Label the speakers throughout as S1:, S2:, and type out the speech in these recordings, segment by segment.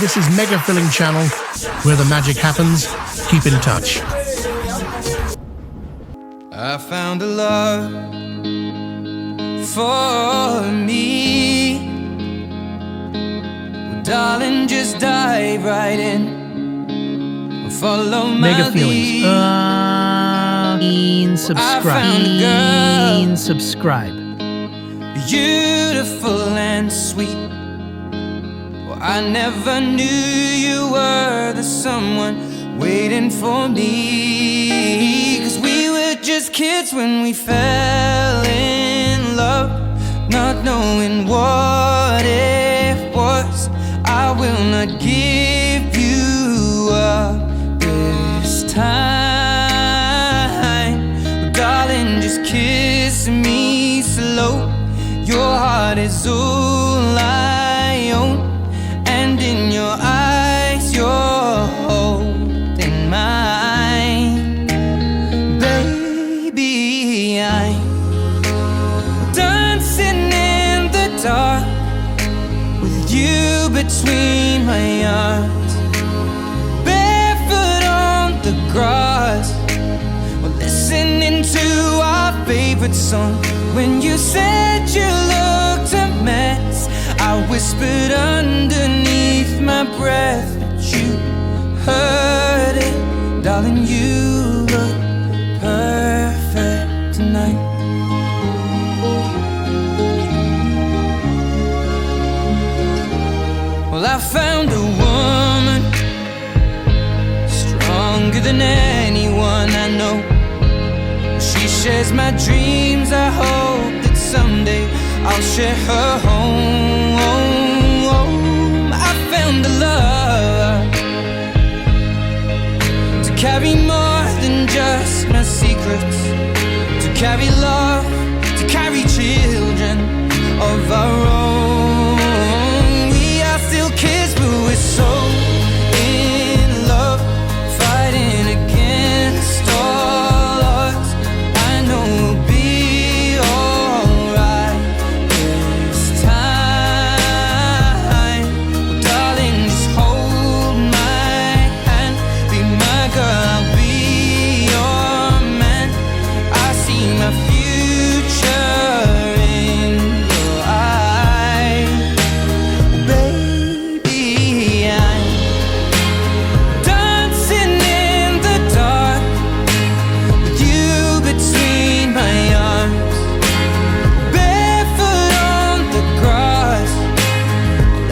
S1: This is Mega Filling Channel, where the magic happens. Keep in touch.
S2: I found a love for me. Well, darling, just dive right in. Follow my
S1: Mega Feelings.
S2: subscribe.
S1: Subscribe.
S2: Beautiful and sweet. Well, I never knew you were the someone waiting for me. 'Cause we were just kids when we fell in love, not knowing what it was. I will not give you up this time. But darling, just kiss me slow. Your heart is all I own, and in your eyes you're holding mine. Baby, I'm dancing in the dark with you between my arms, barefoot on the grass. We're listening to our favorite song. When you said you looked a mess, I whispered underneath my breath, but you heard it. Darling, you look perfect tonight. Well, I found a woman stronger than anyone I know. She shares my dreams. I hope that someday I'll share her home. I found a love to carry more than just my secrets, to carry love, to carry children of our own. We are still kids, but we're so in love, fighting against all odds. I know we'll be alright this time. Well, darling, just hold my hand. Be my girl, I'll be your man. I see my future in your eyes. Baby, I'm dancing in the dark with you between my arms, barefoot on the grass,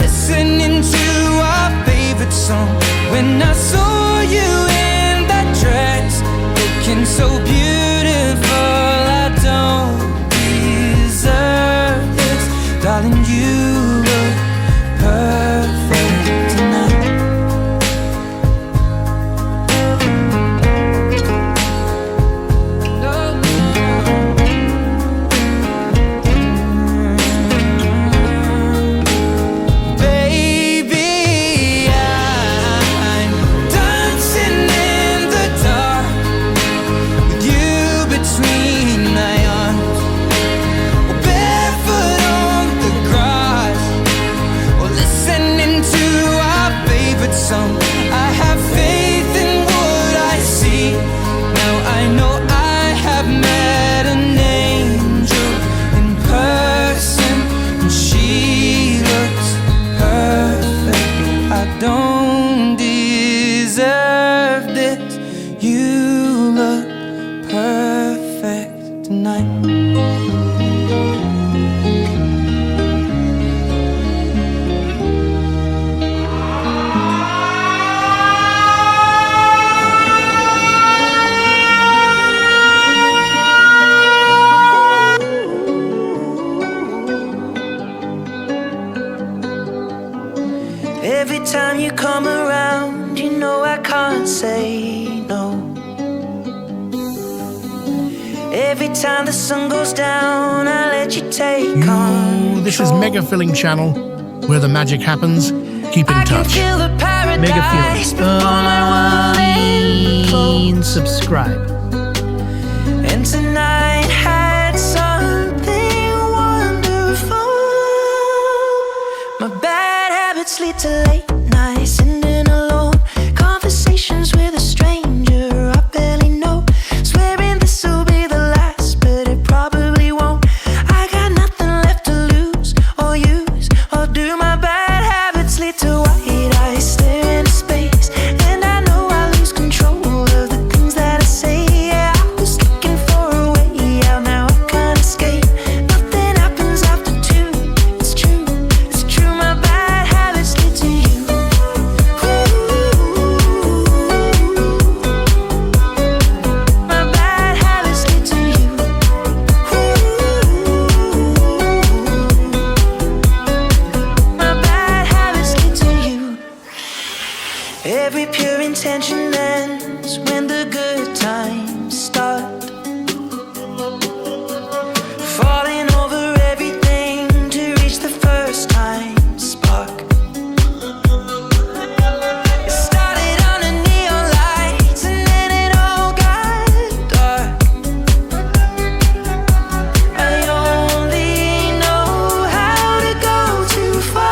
S2: listening to our favorite song. When I saw you in that dress, looking so beautiful, I don't deserve this. Darling, you look perfect tonight. Baby, I'm dancing in the dark with you between my arms, barefoot on the grass, or listening to our favorite song. I have faith in what I see. Now I know I have met an angel in person, and she looks perfect. I don't deserve this. You look perfect tonight.
S3: Every time you come around, you know I can't say no. Every time the sun goes down, I let you take control.
S1: This is Mega Filling Channel, where the magic happens. Keep in
S3: I can
S1: touch.
S3: feel the
S1: Mega
S3: paradise
S1: Feelings.
S3: before my world implodes.
S1: Subscribe.
S3: And tonight had something wonderful. My bad habits lead to late nights, Every pure intention ends when the good times start. Falling over everything to reach the first time spark. It started under neon lights and then it all got dark. I only know how to go too far.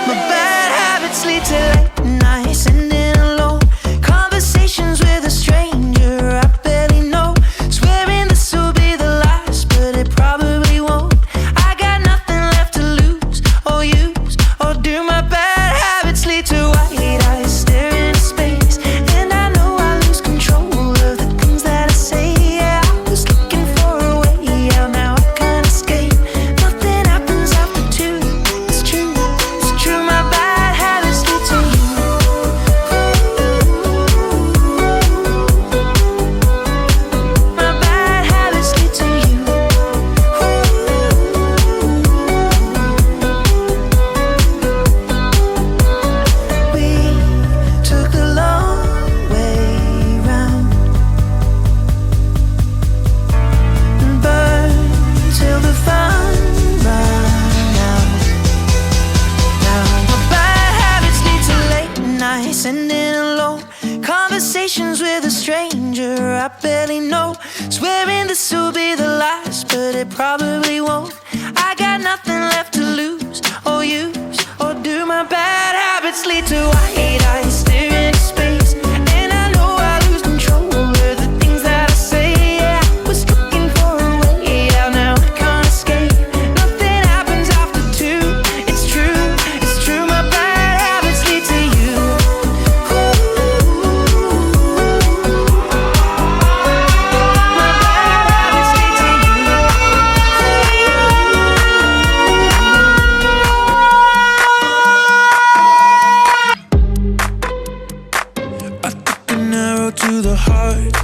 S3: My bad habits lead to late nights and in alone conversations with a stranger I barely know. Swearing this will be the last, but it probably won't. I got nothing left to lose or use or do. My bad habits lead to white eyes staring into space, and I know I lose control of the things that I say. Yeah, I was looking for a way out, now I can't escape. Nothing happens after two. It's true, it's true. My bad habits lead to you. My bad habits lead to you. We took the long way round and burned till the fun ran out. Now my bad habits lead to late nights and in alone conversations with a stranger I barely know. Swearing this will be the last, but it probably won't. I got nothing left to lose or use or do. My bad habits lead to white eyes staring into space, and I know I lose control of the things that I say. Yeah, I was looking for a way out, now I can't escape. Nothing happens after two. It's true, it's true. My bad habits lead to you. My bad habits lead to you.
S4: I took an arrow to the heart.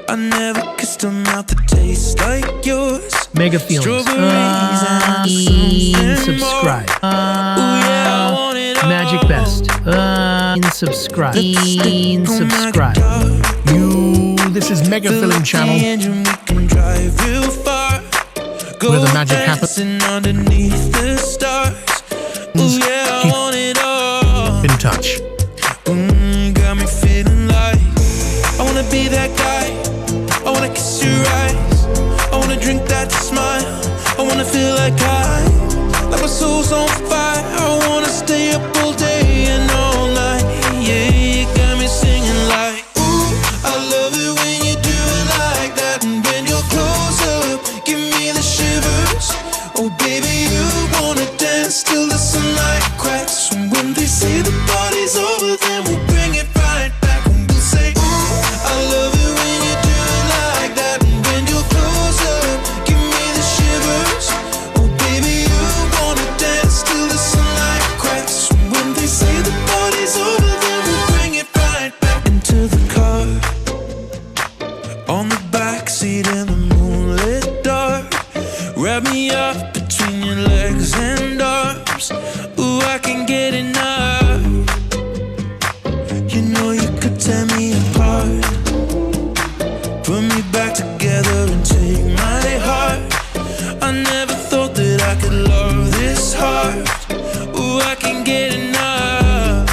S4: I never kissed a mouth that tastes like yours.
S1: Mega feelings.
S4: Strawberries and something
S1: Subscribe.
S4: more. Ooh, yeah, I want it all.
S1: Magic best. Subscribe. Subscribe. This is Mega
S4: Fill
S1: Film
S4: up the
S1: Channel,
S4: engine, we can drive real far. Go
S1: where the magic happens.
S4: dancing underneath the stars. Ooh, yeah, I
S1: Keep
S4: want it all.
S1: in touch.
S4: Got me feeling like I wanna be that guy. I wanna kiss your eyes. I wanna drink that smile. I wanna feel like like my soul's on fire. I wanna stay up all day and all night. Yeah, you got me singing like, ooh, I love it when you do it like that. And when you're close up, give me the shivers. Oh baby, you wanna dance till the sunlight cracks. And when they say the party's over, then we'll bring it right back. And we'll say, ooh, I love it when you do it like that. And when you're close up, give me the shivers. Oh baby, you wanna dance till the sunlight cracks. And when they say the party's over, then we'll bring it right back. Into the car, on the backseat in the moonlit dark. Wrap me up between your legs and arms. Ooh, I can't get enough. You know you could tear me apart, put me back together and take my heart. I never thought that I could love this hard. Ooh, I can't get enough.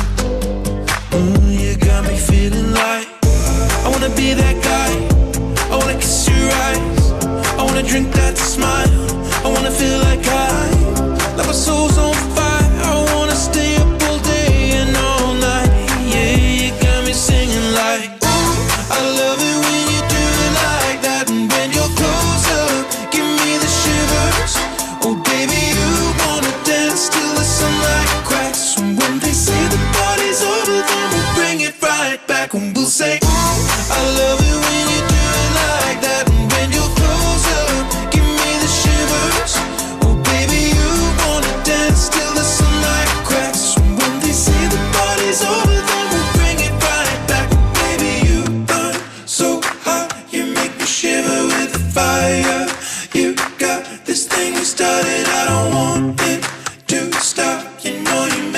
S4: Ooh, you got me feeling like I wanna be that guy. I wanna kiss your eyes. I wanna drink that smile. I wanna feel like like my soul's on fire. I wanna stay up all day and all night. Yeah, you got me singing like, ooh, I love it when you do it like that. And when you're close up, give me the shivers. Oh baby, you wanna dance till the sunlight cracks. And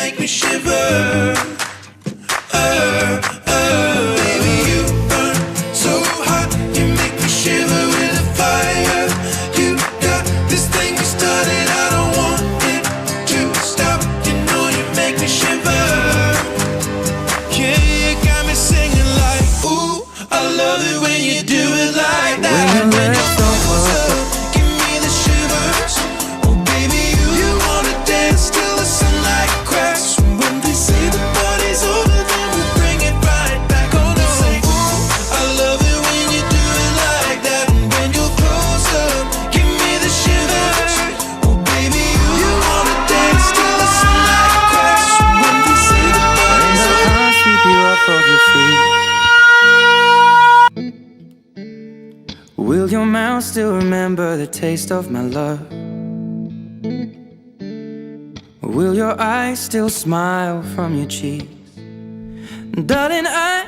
S4: make me shiver. Baby, you burn so hot, you make me shiver with a fire. You got this thing we started, I don't want it to stop. You know you make me shiver. Yeah, you got me singing like, ooh, I love it when you do it like that. When you close up, give me the shivers. Oh baby, you wanna dance till the sunlight cracks. When they say the party's over, then we'll bring it right back. Oh no, say, ooh, I love it when you do it like that. And when you're close up, give me the shivers. Oh baby, you wanna dance till the sunlight cracks. When they say the party's over,
S3: I'll sweep you off of your feet. Will your mouth still remember the taste of my love? Will your eyes still smile from your cheeks? Darling, I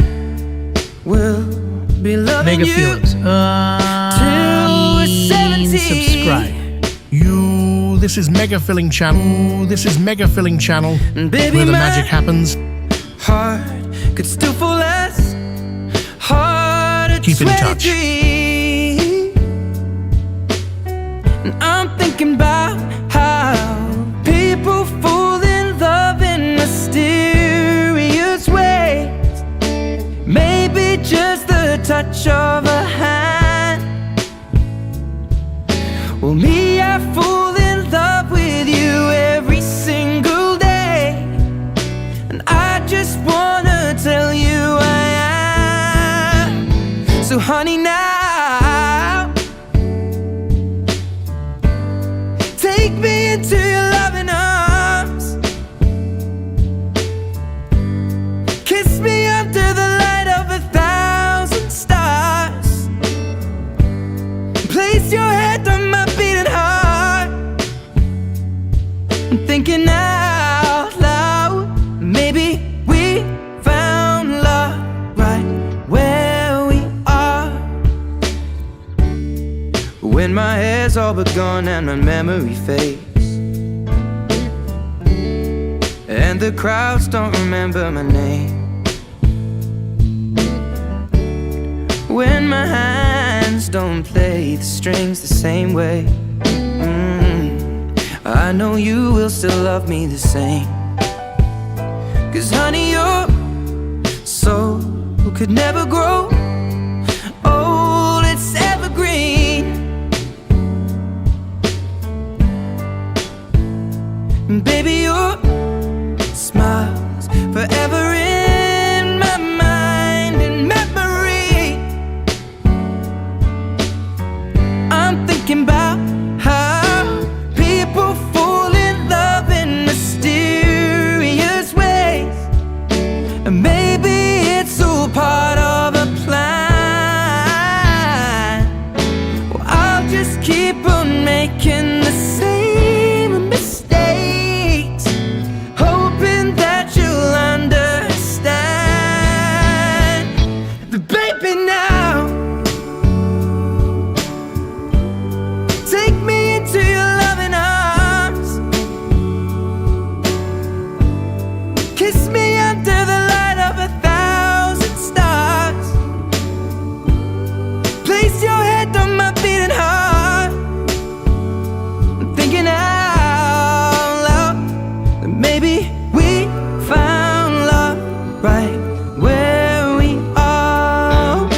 S3: will be loving
S1: Mega
S3: you
S1: feelings.
S3: till we're 70.
S1: Subscribe. This is Mega Filling Channel. This is Mega Filling Channel,
S3: And baby,
S1: where the
S3: my
S1: magic happens.
S3: heart could still fall as hard at
S1: Keep in touch.
S3: 23. And I'm thinking about how people fall in love in mysterious ways. Maybe just the touch of a hand. Well, me, I fall in love with you every single day. And I just wanna tell you I am. So honey, now take me into your loving arms. Kiss me under the light of 1,000 stars. Place your head on my beating heart. I'm thinking out loud, maybe we found love right where we are. When my hair's all but gone and my memory fades, and the crowds don't remember my name. When my hands don't play the strings the same way, I know you will still love me the same. 'Cause honey, your soul could never grow old, it's evergreen. And baby, your smile's forever in my mind and memory. I'm thinking about how people fall in love in mysterious ways. And maybe it's all part of a plan. Well, I'll just keep on making the same mistakes, hoping that you'll understand. But baby, now take me into your loving arms. Kiss me under the light of 1,000 stars. Place your head on my beating heart. I'm thinking out loud that maybe we found love right where we are.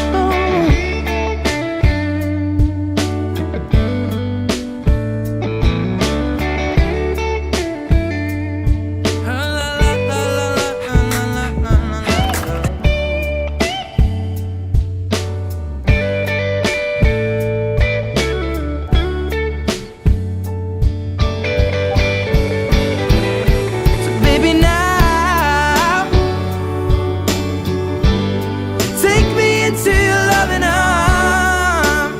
S3: So baby, now take me into your loving arms.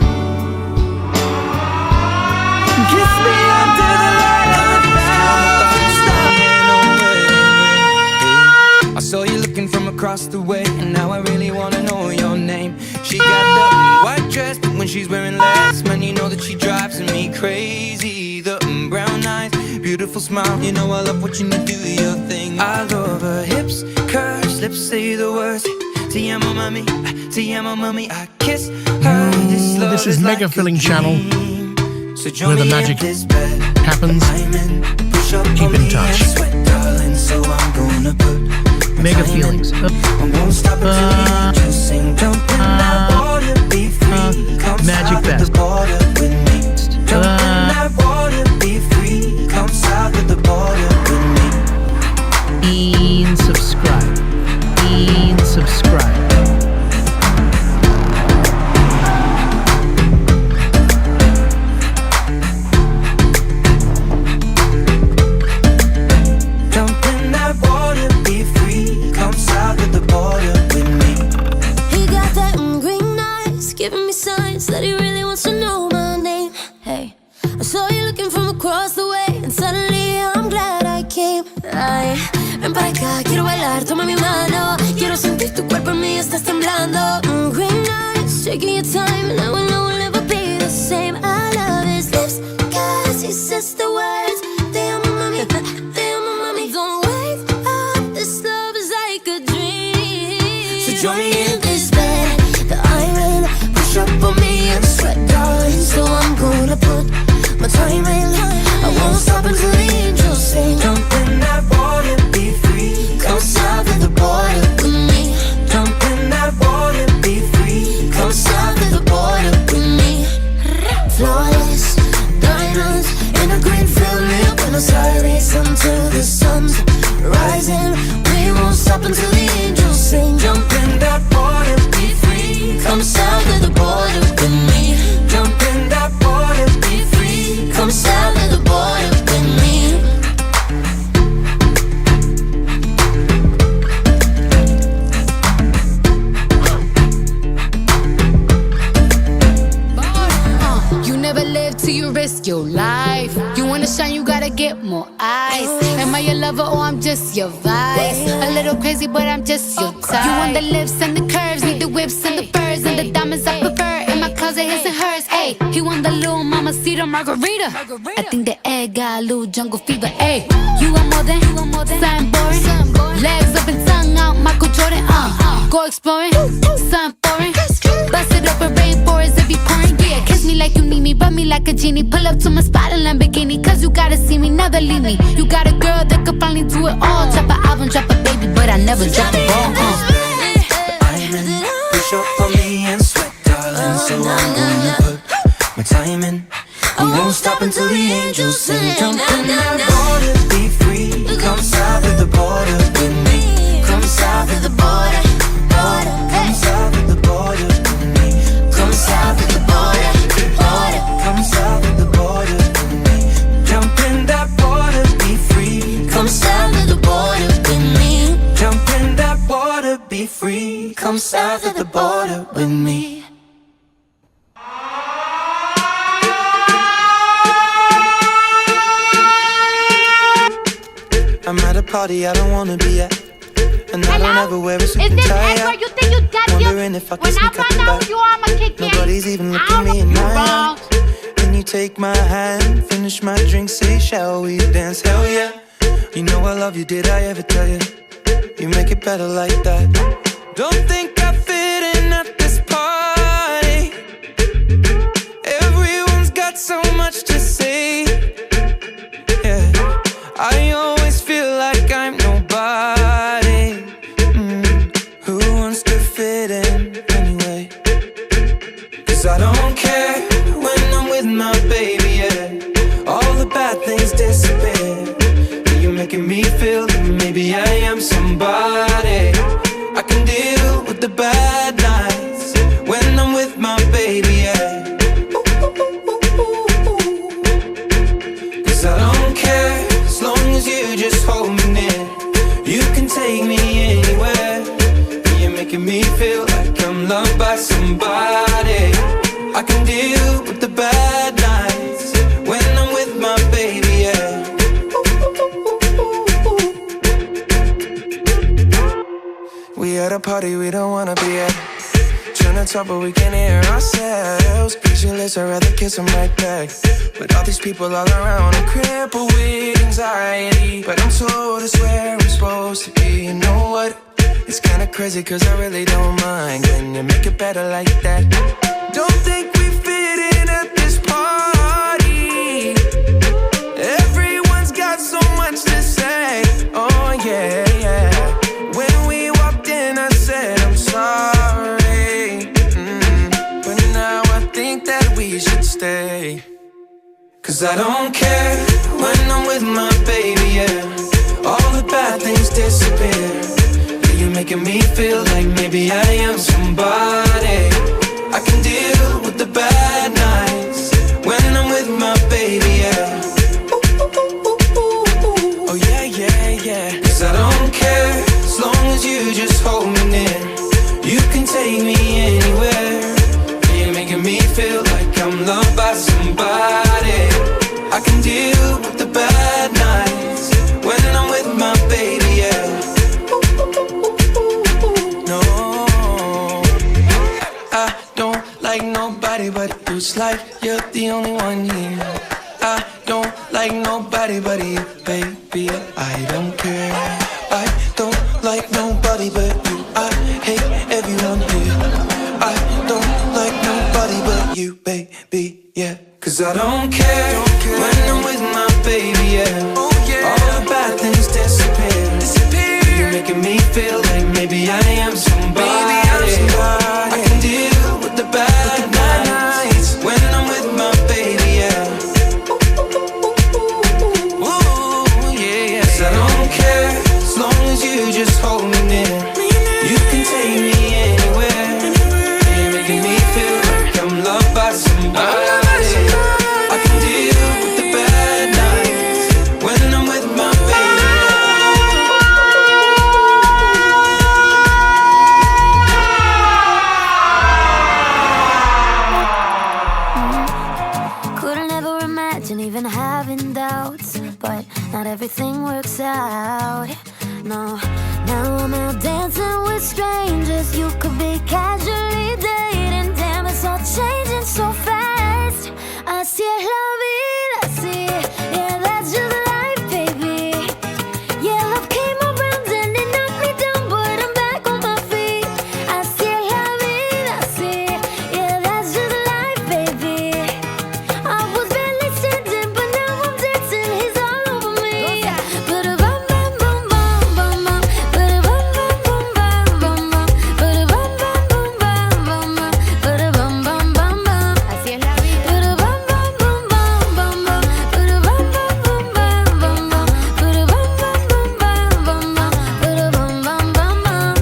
S3: Kiss me under the light of 1,000 stars. I saw you looking from across the way, and now I really wanna know your name. She got the white dress, but when she's wearing less, man, you know that she drives me crazy. The brown eyes, beautiful smile, you know I love watching you do your thing.
S2: be the words. Te amo, mami, I kiss her.
S1: This is Mega Filling Channel,
S2: so
S1: where the magic happens. Keep in touch.
S2: So I'm gonna put
S1: Mega Feelings.
S2: I won't stop until the angels sing. Jump in that water, be free. Come
S1: Magic
S2: south of
S1: Best.
S2: the border with me. Jump in that water, be free. Come south of the border with me.
S1: And subscribe. And subscribe.
S2: Jump in that water, be free. Come south of the border with me.
S5: He got that green eyes, giving me signs that he really wants to know my name. Hey, I saw you looking from across the way, and suddenly I'm glad I came. Ay, ven para acá, quiero bailar, toma mi mano. Quiero sentir tu cuerpo en mí, estás temblando. Green eyes, taking your time, and I will know we'll never be the same. I love his lips, cause he says the words. Te amo, mami, te amo, mami. Don't wake up, this love is like a dream.
S2: So join me in
S5: This bed that I'm in, push up on me and sweat, darling. So I'm gonna put my time in. I won't stop until the angels sing.
S2: Jump in that water, be free. Come south of the border
S5: with me.
S2: Jump in that water, be free.
S5: Come south of the border with me. Flawless diamonds in a green field near Buenos Aires until the sun's rising. We won't stop until the angels sing.
S2: Jump in that water, be free.
S5: Come south of the border with me.
S2: Jump in that water, be free.
S5: Come south of the border with me.
S6: You never live till you risk your life. You wanna shine, you gotta get more eyes. Am I your lover or I'm just your vice? A little crazy, but I'm just your type. You want the lips and the curves, need the whips and the furs and the diamonds I prefer. In my closet, his and hers. Ayy, he want the little mamacita margarita. I think the egg got a little jungle fever. Ayy, you want more than something boring. Legs up and tongue out, Michael Jordan. Go exploring, something foreign. Bust it open, rainforest if you pouring. Yeah, kiss me like you need me, rub me like a genie. Pull up to my spot in Lamborghini, cause you gotta see me, never leave me. You got a girl that could finally do it all. Drop an album, drop a baby, but I never drop a ball.
S2: I'm in, push up on me and sweat, darling. So I'm gonna put my time in. I won't stop until the angels sing. Jump in that water, be free. Come south of the border with me. Come south of the border, border. Come south of the border with me. Come south of the border, border. Come south of the border with me. Jump in that water, be free.
S5: Come south of the border with me.
S2: Jump in that water, be free. Come south of the border with me. I'm at a party I don't wanna be at, and I don't ever wear a suit
S7: Is
S2: and
S7: this
S2: tie
S7: Edward?
S2: out.
S7: You think you got
S2: Wondering
S7: you?
S2: if I can
S7: When I
S2: sneak out
S7: find
S2: the
S7: out
S2: back.
S7: who you are, I'ma kick in.
S2: Nobody's even
S7: I
S2: looking
S7: don't
S2: me in
S7: know
S2: my
S7: you
S2: eyes.
S7: wrong.
S2: Can you take my hand, finish my drink, say shall we dance? Hell yeah. You know I love you, did I ever tell you? You make it better like that. Don't think I fit in at this party. Everyone's got so much to say. Yeah, I always feel like I'm nobody. Who wants to fit in anyway? Cause I don't care when I'm with my baby, yeah. All the bad things disappear. You're making me feel that maybe I am somebody. I can deal with the bad nights when I'm with my baby, yeah. Cause I don't care as long as you just hold me near. You can take me anywhere. You're making me feel like I'm loved by somebody. I can deal with the bad nights when I'm with my baby, yeah. We at a party we don't wanna be at. Tryna talk but we can't hear ourselves. Pictureless, I'd rather kiss them right back. But all these people all around, I'm crippled with anxiety. But I'm told it's where I'm supposed to be. You know what?
S4: It's kinda crazy cause I really don't mind. Can you make it better like that? Don't think we fit in at this party. Everyone's got so much to say. Oh yeah, yeah. When we walked in I said I'm sorry. But now I think that we should stay. Cause I don't care when I'm with my baby, yeah. All the bad things disappear. You're making me feel like maybe I am somebody. I can deal with the bad nights when I'm with my baby, yeah. Oh yeah, yeah, yeah. Cause I don't care as long as you just hold me near. You can take me anywhere. You're making me feel like I'm loved by somebody. I can deal with the bad nights when I'm with my baby, yeah. No, I don't like nobody but you. It's like you're the only one here. I don't like nobody but you, baby. I don't care. I don't like nobody but you. I hate everyone here. I don't like nobody but you, baby, yeah. Cause I don't care when I'm with my baby, yeah. Oh, yeah. All the bad things disappear. You're making me feel like maybe I am somebody. I can deal with the bad nights when I'm with my baby, yeah. Ooh, yeah, yeah. Cause I don't care as long as you just hold me near. You can take me anywhere. You're making me feel like I'm loved by somebody. I can deal with the bad nights when I'm with my baby.
S5: Couldn't ever imagine even having doubts, but not everything works out. No, now I'm out dancing with strangers. You could be casually dating. Damn, it's all changing so fast. Así es la vida, sí. Yeah, that's just life, baby. Yeah, love came around and it knocked me down, but I'm back on my feet. Así es la vida, sí. Yeah, that's just life, baby. I was barely standing, but now I'm dancing. He's all over me. Ba-da-bum, bum, bum, bum, bum, bum. Ba-da-bum, bum, bum, bum, bum, bum. Ba-da-bum, bum, bum, bum, bum, bum. Ba-da-bum, bum, bum, bum.
S6: Así es la vida.
S5: Ba-da-bum, bum, bum, bum, bum, bum. Ba-da-bum, bum, bum, bum, bum, bum. Ba-da-bum, bum, bum, bum, bum, bum. Ba-da-bum, bum, bum, bum.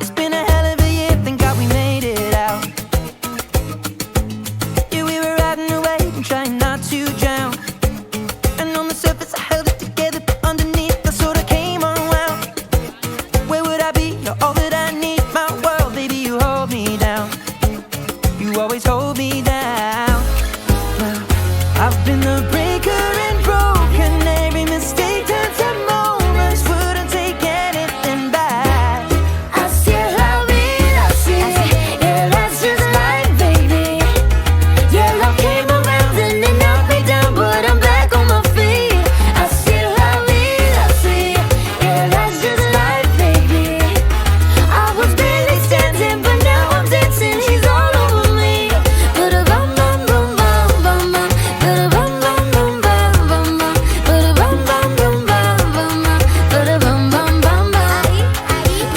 S3: It's been a hell of a year, thank God we made it out. Yeah, we were riding away and trying not to drown. And on the surface I held it together, but underneath I sort of came unwound. Where would I be? You're all that I need, my world, baby, you hold me down. You always hold me down. Well, I've been the breaker and broken. Every mistake turns to moments. Wouldn't take anything back.
S5: Así es la vida, sí. Yeah, that's just life, baby. Yeah, love came around and it knocked me down, but I'm back on my feet. Así es la vida, sí. Yeah, that's just life, baby. I was barely standing, but now I'm dancing. He's all over me. Ba-da-bum, bum, bum, bum, bum, bum. Ba-da-bum, bum, bum, bum, bum, bum. Ba-da-bum, bum, bum, bum, bum, bum. Ba-da-bum, bum, bum, bum.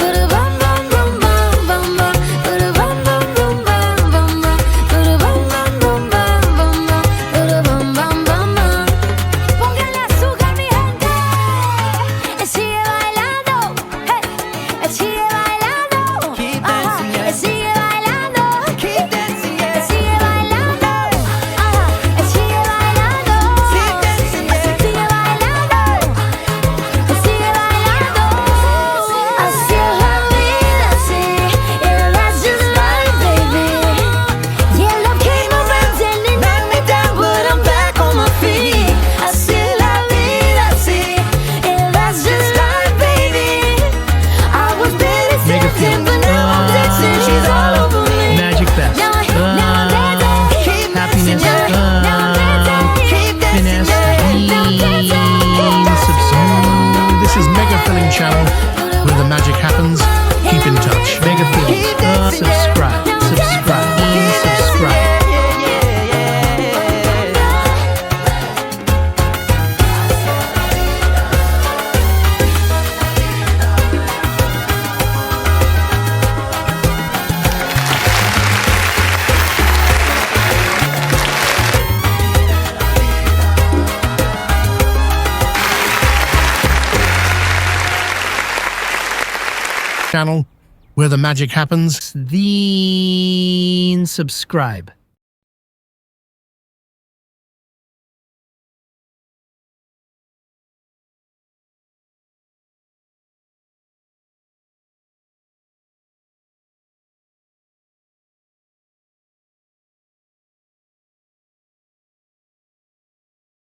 S5: Ba-da-bum, bum, bum, bum, bum, bum. Ba-da-bum, bum, bum, bum, bum, bum. Ba-da-bum, bum, bum, bum, bum, bum. Ba-da-bum, bum, bum, bum. Póngale azúcar, mi gente. Sigue bailando. Hey. Sigue bailando.
S3: Keep dancing, yeah.
S5: Sigue bailando.
S3: Keep dancing, yeah.
S5: Sigue bailando. Sigue bailando.
S3: Keep dancing, yeah.
S5: Sigue bailando. Sigue bailando. Así es la vida, sí. Yeah, that's just life, baby. Yeah, love came around and it knocked me down, but I'm back on my feet. Así es la vida, sí. Yeah, that's just life, baby. I was barely standing, but now I'm dancing. She's all over me.
S1: Magic Fest.
S5: Now I'm dancing.
S3: Keep
S1: Happiness.
S3: dancing, yeah.
S5: Now I'm dancing.
S3: Keep dancing,
S1: Finesse.
S3: yeah.
S1: Ease of soul. This is Mega Filling Channel, where the magic happens. Keep in touch.
S7: Mega feeling. Subscribe. Subscribe.
S1: Channel where the magic happens.
S7: Then subscribe.